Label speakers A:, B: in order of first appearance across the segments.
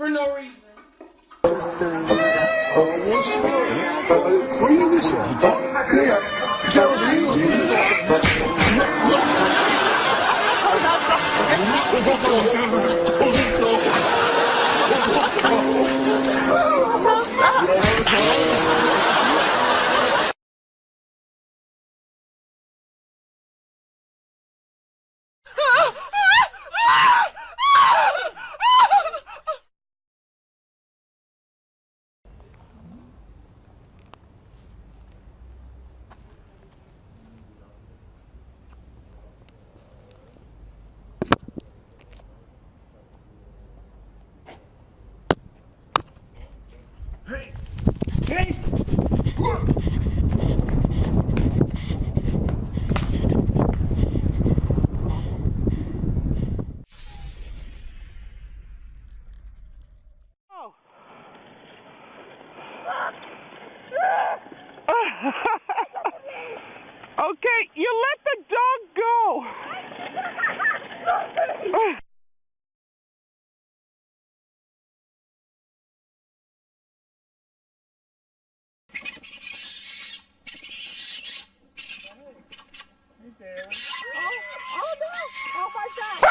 A: for no reason.
B: Okay, you let the dog go.
C: Oh no! Oh my God!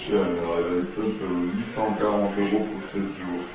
D: Cher, mais la vérité, 840 € pour 7 jours.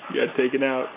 B: You got taken out.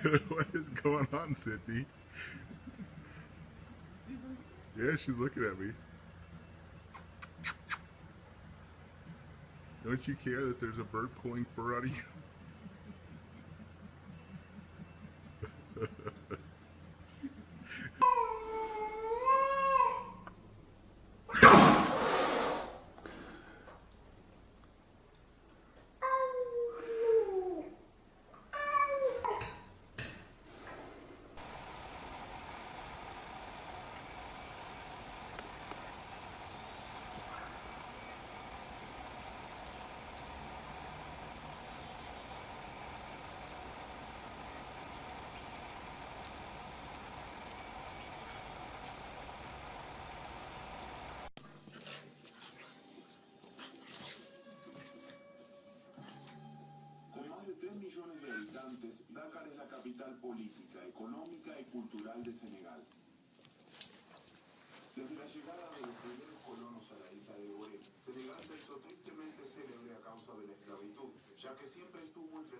A: What is going on, Sydney? Yeah, she's looking at me. Don't you care that there's a bird pulling fur out of you?
E: Dakar es la capital política, económica y cultural de Senegal. Desde la llegada de los primeros colonos a la isla de Gorée, Senegal se hizo tristemente célebre a causa de la esclavitud, ya que siempre estuvo entre...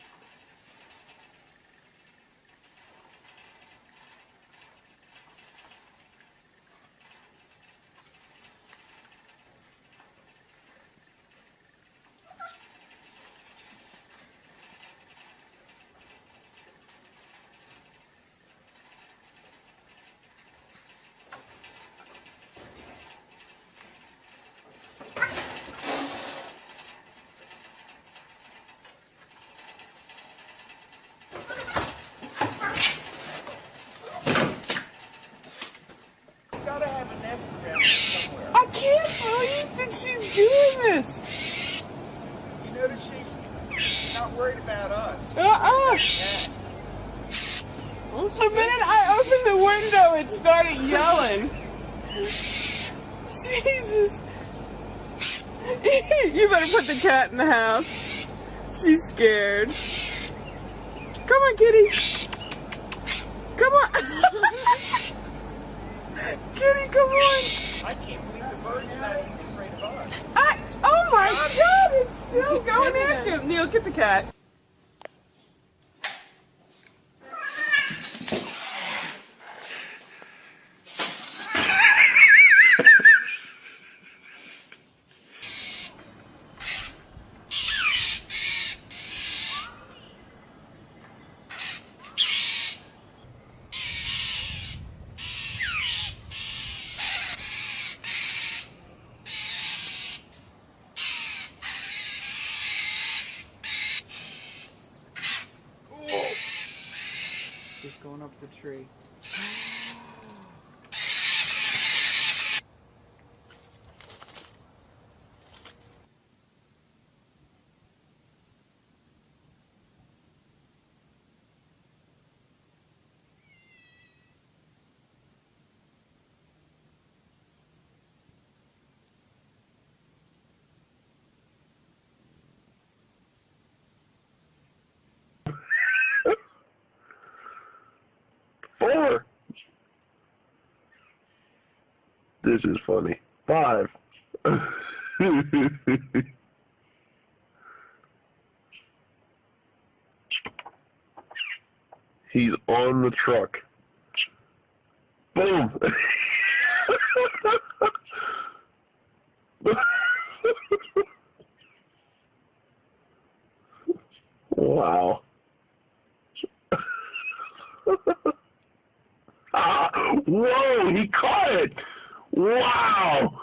B: I can't believe that she's doing this.
F: You notice she's not worried about us.
B: The minute I opened the window, it started yelling. Jesus. You better put the cat in the house. She's scared. Come on, kitty. Come on. Kitty, come on.
F: I can't believe the bird's not even afraid of us.
B: Oh my God, it's still going after him. Neil, get the cat.
F: Just going up the tree.
G: Four. This is funny. 5. He's on the truck. Boom. Wow. Whoa, he caught it! Wow!